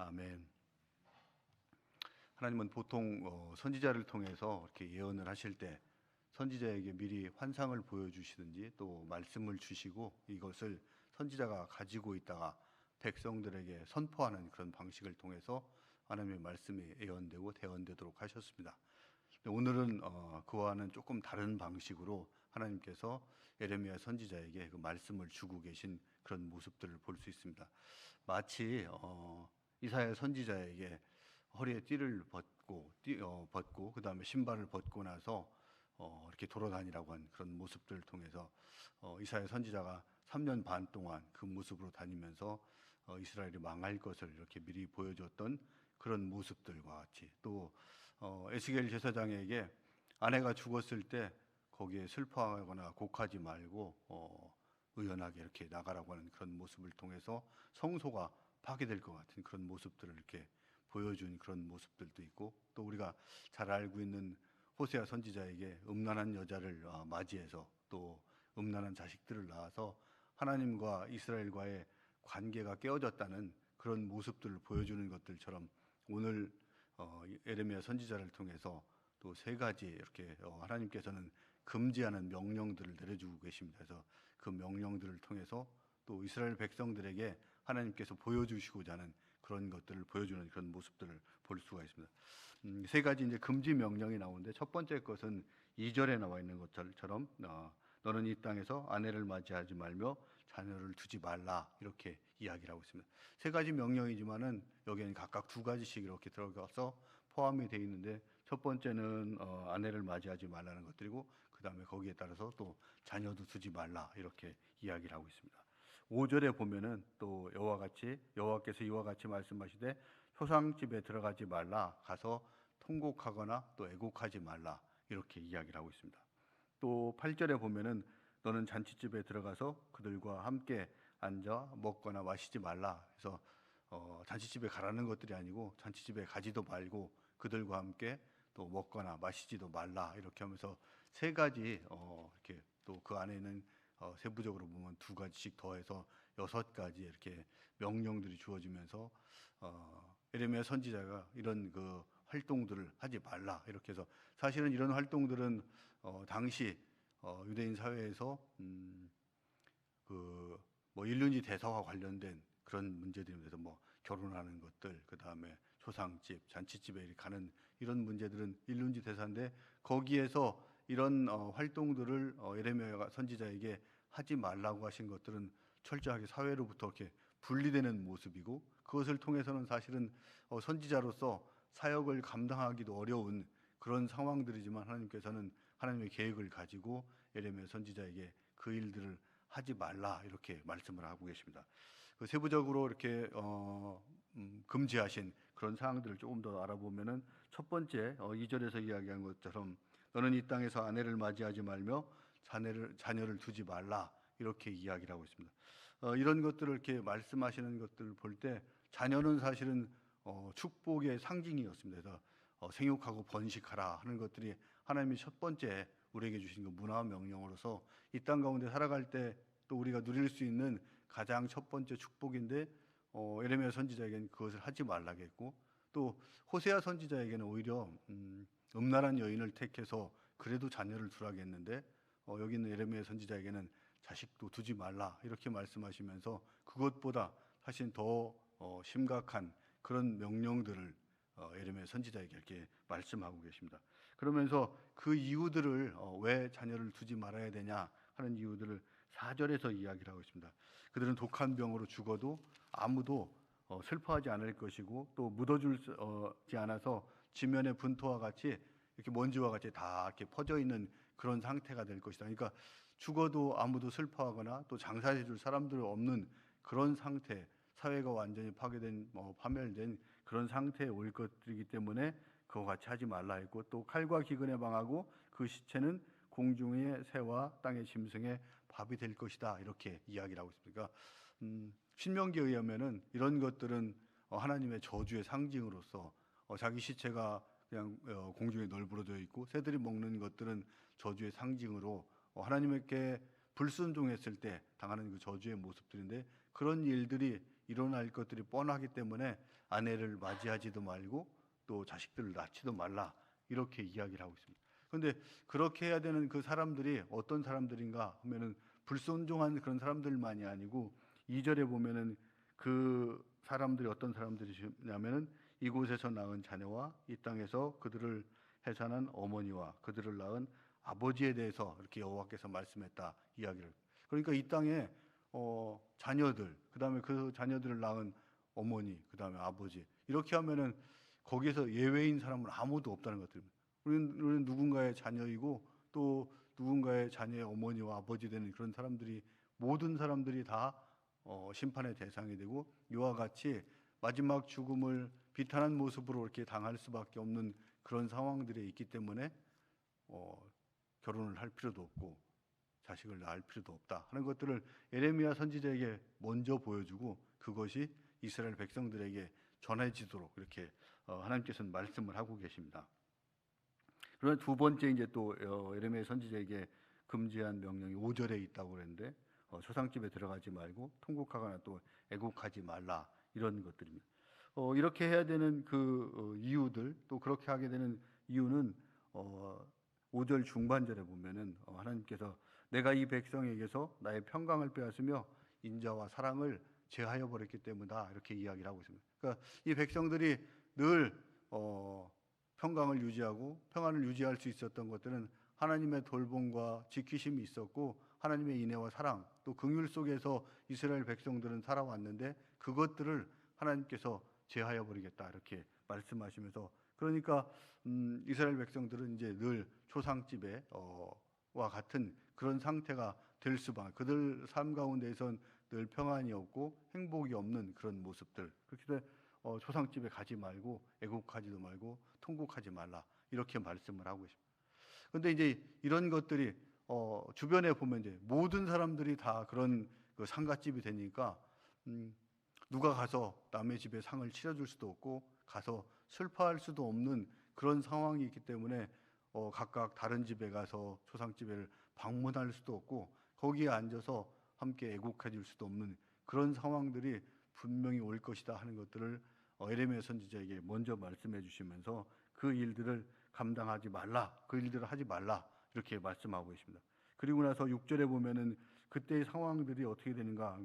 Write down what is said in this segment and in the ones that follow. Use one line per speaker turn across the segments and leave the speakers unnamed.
아멘. 하나님은 보통 선지자를 통해서 이렇게 예언을 하실 때 선지자에게 미리 환상을 보여주시든지 또 말씀을 주시고 이것을 선지자가 가지고 있다가 백성들에게 선포하는 그런 방식을 통해서 하나님의 말씀이 예언되고 대언되도록 하셨습니다. 오늘은 그와는 조금 다른 방식으로 하나님께서 예레미야 선지자에게 그 말씀을 주고 계신 그런 모습들을 볼 수 있습니다. 마치 이사야 선지자에게 허리에 띠를 벗고 그 다음에 신발을 벗고 나서 이렇게 돌아다니라고 한 그런 모습들을 통해서 이사야 선지자가 3년 반 동안 그 모습으로 다니면서 이스라엘이 망할 것을 이렇게 미리 보여줬던 그런 모습들과 같이 또 에스겔 제사장에게 아내가 죽었을 때 거기에 슬퍼하거나 곡하지 말고 의연하게 이렇게 나가라고 하는 그런 모습을 통해서 성소가 파괴될 것 같은 그런 모습들을 이렇게 보여준 그런 모습들도 있고 또 우리가 잘 알고 있는 호세아 선지자에게 음란한 여자를 맞이해서 또 음란한 자식들을 낳아서 하나님과 이스라엘과의 관계가 깨어졌다는 그런 모습들을 보여주는 것들처럼 오늘 예레미야 선지자를 통해서 또 세 가지 이렇게 하나님께서는 금지하는 명령들을 내려주고 계십니다. 그래서 그 명령들을 통해서 또 이스라엘 백성들에게 하나님께서 보여주시고자 하는 그런 것들을 보여주는 그런 모습들을 볼 수가 있습니다. 세 가지 이제 금지 명령이 나오는데 첫 번째 것은 2절에 나와 있는 것처럼 너는 이 땅에서 아내를 맞이하지 말며 자녀를 두지 말라 이렇게 이야기를 하고 있습니다. 세 가지 명령이지만은 여기에는 각각 두 가지씩 이렇게 들어가서 포함이 되어 있는데 첫 번째는 아내를 맞이하지 말라는 것들이고 그 다음에 거기에 따라서 또 자녀도 두지 말라 이렇게 이야기를 하고 있습니다. 5절에 보면은 또 여호와께서 이와 같이 말씀하시되 효상집에 들어가지 말라 가서 통곡하거나 또 애곡하지 말라 이렇게 이야기를 하고 있습니다. 또 8절에 보면은 너는 잔치집에 들어가서 그들과 함께 앉아 먹거나 마시지 말라. 그래서 잔치집에 가라는 것들이 아니고 잔치집에 가지도 말고 그들과 함께 또 먹거나 마시지도 말라 이렇게 하면서 세 가지 이렇게 또 그 안에는 세부적으로 보면 두 가지씩 더해서 6가지 이렇게 명령들이 주어지면서 예레미야 선지자가 이런 그 활동들을 하지 말라 이렇게 해서 사실은 이런 활동들은 당시 유대인 사회에서 그 뭐 일륜지 대사와 관련된 그런 문제들에 대해서 뭐 결혼하는 것들 그 다음에 초상집 잔치집에 가는 이런 문제들은 일륜지 대사인데 거기에서 이런 활동들을 예레미야 선지자에게 하지 말라고 하신 것들은 철저하게 사회로부터 이렇게 분리되는 모습이고 그것을 통해서는 사실은 선지자로서 사역을 감당하기도 어려운 그런 상황들이지만 하나님께서는 하나님의 계획을 가지고 예레미야 선지자에게 그 일들을 하지 말라 이렇게 말씀을 하고 계십니다. 그 세부적으로 이렇게 금지하신 그런 사항들을 조금 더 알아보면은 첫 번째 2절에서 이야기한 것처럼 너는 이 땅에서 아내를 맞이하지 말며 자녀를 두지 말라 이렇게 이야기를 하고 있습니다. 이런 것들을 이렇게 말씀하시는 것들을 볼 때 자녀는 사실은 축복의 상징이었습니다. 그래서 생육하고 번식하라 하는 것들이 하나님이 첫 번째 우리에게 주신 그 문화 명령으로서 이 땅 가운데 살아갈 때 또 우리가 누릴 수 있는 가장 첫 번째 축복인데 예레미야 선지자에게는 그것을 하지 말라겠고 또 호세아 선지자에게는 오히려 음란한 여인을 택해서 그래도 자녀를 두라겠는데 여기 있는 예레미야 선지자에게는 자식도 두지 말라 이렇게 말씀하시면서 그것보다 사실 더 심각한 그런 명령들을 예레미야 선지자에게 이렇게 말씀하고 계십니다. 그러면서 그 이유들을 왜 자녀를 두지 말아야 되냐 하는 이유들을 4절에서 이야기를 하고 있습니다. 그들은 독한 병으로 죽어도 아무도 슬퍼하지 않을 것이고 또 묻어주지 않아서 지면의 분토와 같이 이렇게 먼지와 같이 다 이렇게 퍼져 있는 그런 상태가 될 것이다. 그러니까 죽어도 아무도 슬퍼하거나 또 장사해 줄 사람들 없는 그런 상태, 사회가 완전히 파괴된 파멸된 그런 상태에 올 것이기 때문에 그와 같이 하지 말라 했고 또 칼과 기근에 망하고 그 시체는 공중의 새와 땅의 짐승의 밥이 될 것이다 이렇게 이야기를 하고 있습니다. 신명기에 의하면은 이런 것들은 하나님의 저주의 상징으로서 자기 시체가 그냥 공중에 널브러져 있고 새들이 먹는 것들은 저주의 상징으로 하나님께 불순종했을 때 당하는 그 저주의 모습들인데 그런 일들이 일어날 것들이 뻔하기 때문에 아내를 맞이하지도 말고 또 자식들을 낳지도 말라 이렇게 이야기를 하고 있습니다. 그런데 그렇게 해야 되는 그 사람들이 어떤 사람들인가 하면은 불순종한 그런 사람들만이 아니고 2절에 보면은 그 사람들이 어떤 사람들이냐면은 이곳에서 낳은 자녀와 이 땅에서 그들을 해산한 어머니와 그들을 낳은 아버지에 대해서 이렇게 여호와께서 말씀했다 이야기를. 그러니까 이 땅에 자녀들, 그다음에 그 자녀들을 낳은 어머니, 그다음에 아버지 이렇게 하면은 거기에서 예외인 사람은 아무도 없다는 것들입니다. 우리는 누군가의 자녀이고 또 누군가의 자녀의 어머니와 아버지 되는 그런 사람들이 모든 사람들이 다 심판의 대상이 되고 이와 같이 마지막 죽음을 비탄한 모습으로 이렇게 당할 수밖에 없는 그런 상황들이 있기 때문에 결혼을 할 필요도 없고 자식을 낳을 필요도 없다 하는 것들을 예레미야 선지자에게 먼저 보여주고 그것이 이스라엘 백성들에게 전해지도록 이렇게 하나님께서는 말씀을 하고 계십니다. 그러나 두 번째 이제 또 예레미야 선지자에게 금지한 명령이 5절에 있다고 그랬는데 초상집에 들어가지 말고 통곡하거나 또 애곡하지 말라 이런 것들입니다. 이렇게 해야 되는 그 이유들 또 그렇게 하게 되는 이유는 5절 중반절에 보면은 하나님께서 내가 이 백성에게서 나의 평강을 빼앗으며 인자와 사랑을 제하여 버렸기 때문이다 이렇게 이야기를 하고 있습니다. 그러니까 이 백성들이 늘 평강을 유지하고 평안을 유지할 수 있었던 것들은 하나님의 돌봄과 지키심이 있었고 하나님의 인애와 사랑 또 긍휼 속에서 이스라엘 백성들은 살아왔는데 그것들을 하나님께서 제하여 버리겠다 이렇게 말씀하시면서 그러니까 이스라엘 백성들은 이제 늘 초상집에 와 같은 그런 상태가 될 수밖에 그들 삶 가운데에선 늘 평안이 없고 행복이 없는 그런 모습들 그렇기 때문에 초상집에 가지 말고 애국하지도 말고 통곡하지 말라 이렇게 말씀을 하고 있습니다. 그런데 이제 이런 것들이 주변에 보면 이제 모든 사람들이 다 그런 그 상갓집이 되니까 누가 가서 남의 집에 상을 치러줄 수도 없고 가서 슬퍼할 수도 없는 그런 상황이 있기 때문에 각각 다른 집에 가서 초상집을 방문할 수도 없고 거기에 앉아서 함께 애국해 줄 수도 없는 그런 상황들이 분명히 올 것이다 하는 것들을 예레미야 선지자에게 먼저 말씀해 주시면서 그 일들을 감당하지 말라, 그 일들을 하지 말라 이렇게 말씀하고 있습니다. 그리고 나서 6절에 보면은 그때의 상황들이 어떻게 되는가,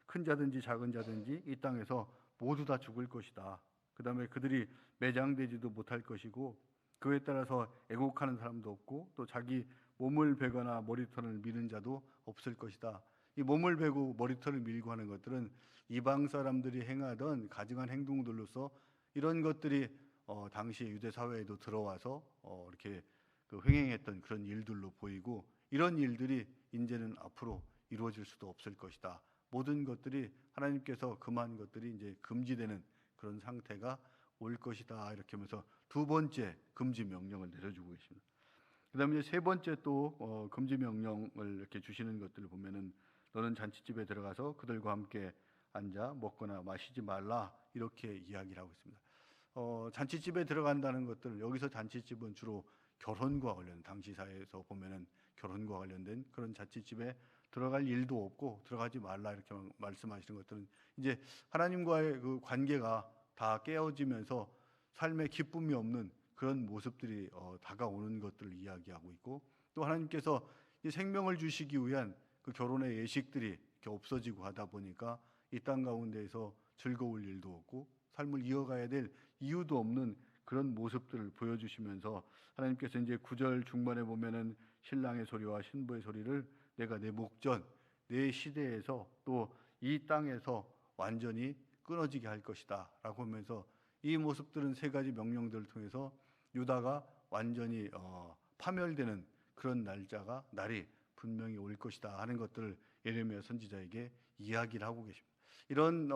큰 자든지 작은 자든지 이 땅에서 모두 다 죽을 것이다. 그다음에 그들이 매장되지도 못할 것이고 그에 따라서 애곡하는 사람도 없고 또 자기 몸을 베거나 머리털을 미는 자도 없을 것이다. 이 몸을 베고 머리털을 밀고 하는 것들은 이방 사람들이 행하던 가증한 행동들로서 이런 것들이 당시 유대 사회에도 들어와서 이렇게 그 횡행했던 그런 일들로 보이고 이런 일들이 이제는 앞으로 이루어질 수도 없을 것이다. 모든 것들이 하나님께서 금한 것들이 이제 금지되는 그런 상태가 올 것이다. 이렇게 하면서 두 번째 금지 명령을 내려주고 계십니다. 그다음에 이제 세 번째 또 금지 명령을 이렇게 주시는 것들을 보면은 너는 잔치집에 들어가서 그들과 함께 앉아 먹거나 마시지 말라 이렇게 이야기를 하고 있습니다. 잔치집에 들어간다는 것들 여기서 잔치집은 주로 결혼과 관련 당시 사회에서 보면은 결혼과 관련된 그런 잔치집에 들어갈 일도 없고 들어가지 말라 이렇게 말씀하시는 것들은 이제 하나님과의 그 관계가 다 깨어지면서 삶에 기쁨이 없는 그런 모습들이 다가오는 것들을 이야기하고 있고 또 하나님께서 이 생명을 주시기 위한 그 결혼의 예식들이 이렇게 없어지고 하다 보니까 이 땅 가운데에서 즐거울 일도 없고 삶을 이어가야 될 이유도 없는 그런 모습들을 보여주시면서 하나님께서 이제 9절 중반에 보면은 신랑의 소리와 신부의 소리를 내가 내 목전 내 시대에서 또 이 땅에서 완전히 끊어지게 할 것이다 라고 하면서 이 모습들은 세 가지 명령들을 통해서 유다가 완전히 파멸되는 그런 날이 분명히 올 것이다 하는 것들을 예레미야 선지자에게 이야기를 하고 계십니다. 이런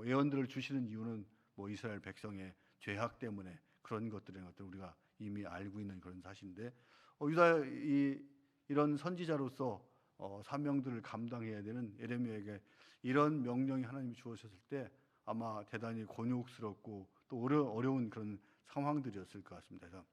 예언들을 주시는 이유는 뭐 이스라엘 백성의 죄악 때문에 그런 것들을 우리가 이미 알고 있는 그런 사실인데 유다 이런 선지자로서 사명들을 감당해야 되는 예레미야에게 이런 명령이 하나님이 주어졌을 때 아마 대단히 곤욕스럽고 또 어려운 그런 상황들이었을 것 같습니다. 그래서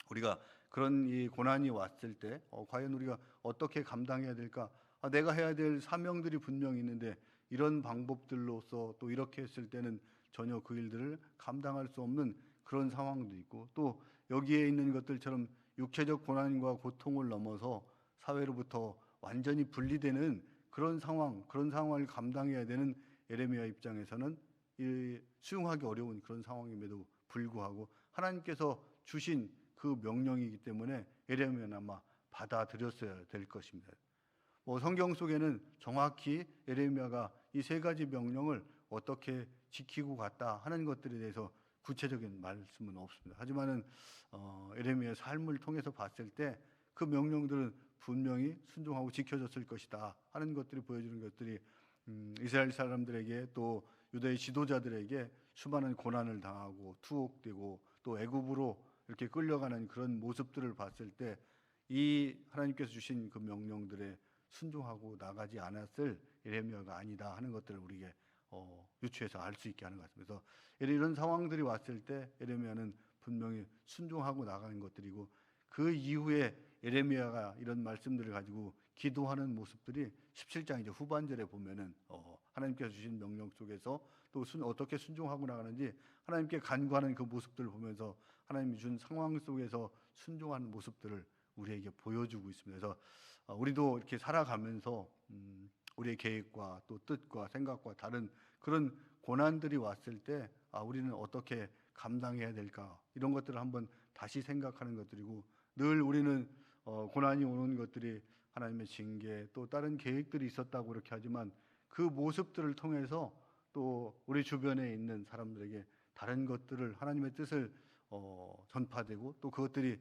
우리가 그런 이 고난이 왔을 때 과연 우리가 어떻게 감당해야 될까? 내가 해야 될 사명들이 분명히 있는데 이런 방법들로서 또 이렇게 했을 때는 전혀 그 일들을 감당할 수 없는 그런 상황도 있고, 또 여기에 있는 것들처럼 육체적 고난과 고통을 넘어서 사회로부터 완전히 분리되는 그런 상황을 감당해야 되는 예레미야 입장에서는 수용하기 어려운 그런 상황임에도 불구하고 하나님께서 주신 그 명령이기 때문에 예레미야는 아마 받아들였어야 될 것입니다. 성경 속에는 정확히 예레미야가 이 세 가지 명령을 어떻게 지키고 갔다 하는 것들에 대해서 구체적인 말씀은 없습니다. 하지만은 예레미야의 삶을 통해서 봤을 때 그 명령들은 분명히 순종하고 지켜졌을 것이다 하는 것들이 보여주는 것들이 이스라엘 사람들에게 또 유다의 지도자들에게 수많은 고난을 당하고 투옥되고 또 애굽으로 이렇게 끌려가는 그런 모습들을 봤을 때 이 하나님께서 주신 그 명령들에 순종하고 나가지 않았을 예레미야가 아니다 하는 것들을 우리에게 유추해서 알 수 있게 하는 것 같습니다. 그래서 이런 상황들이 왔을 때 예레미야는 분명히 순종하고 나가는 것들이고, 그 이후에 예레미야가 이런 말씀들을 가지고 기도하는 모습들이 17장 이제 후반절에 보면은 하나님께서 주신 명령 속에서 또 어떻게 순종하고 나가는지 하나님께 간구하는 그 모습들을 보면서 하나님이 준 상황 속에서 순종하는 모습들을 우리에게 보여주고 있습니다. 그래서 우리도 이렇게 살아가면서 우리의 계획과 또 뜻과 생각과 다른 그런 고난들이 왔을 때 우리는 어떻게 감당해야 될까, 이런 것들을 한번 다시 생각하는 것들이고, 늘 우리는 고난이 오는 것들이 하나님의 징계 또 다른 계획들이 있었다고 그렇게 하지만 그 모습들을 통해서 또 우리 주변에 있는 사람들에게 다른 것들을, 하나님의 뜻을 전파되고 또 그것들이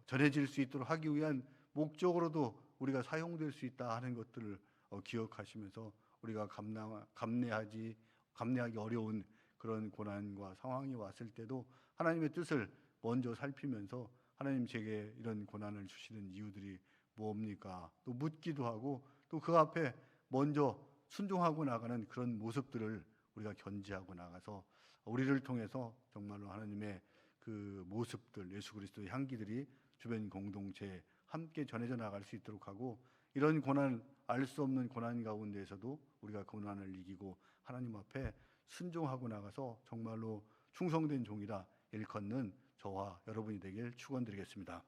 전해질 수 있도록 하기 위한 목적으로도 우리가 사용될 수 있다 하는 것들을 기억하시면서 우리가 감내하기 어려운 그런 고난과 상황이 왔을 때도 하나님의 뜻을 먼저 살피면서 하나님 제게 이런 고난을 주시는 이유들이 뭡니까? 또 묻기도 하고 또 그 앞에 먼저 순종하고 나가는 그런 모습들을 우리가 견지하고 나가서 우리를 통해서 정말로 하나님의 그 모습들, 예수 그리스도의 향기들이 주변 공동체에 함께 전해져 나갈 수 있도록 하고, 이런 고난, 알 수 없는 고난 가운데에서도 우리가 고난을 이기고 하나님 앞에 순종하고 나가서 정말로 충성된 종이다 일컫는 저와 여러분이 되길 축원드리겠습니다.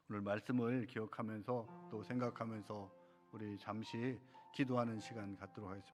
오늘 말씀을 기억하면서 또 생각하면서 우리 잠시 기도하는 시간 갖도록 하겠습니다.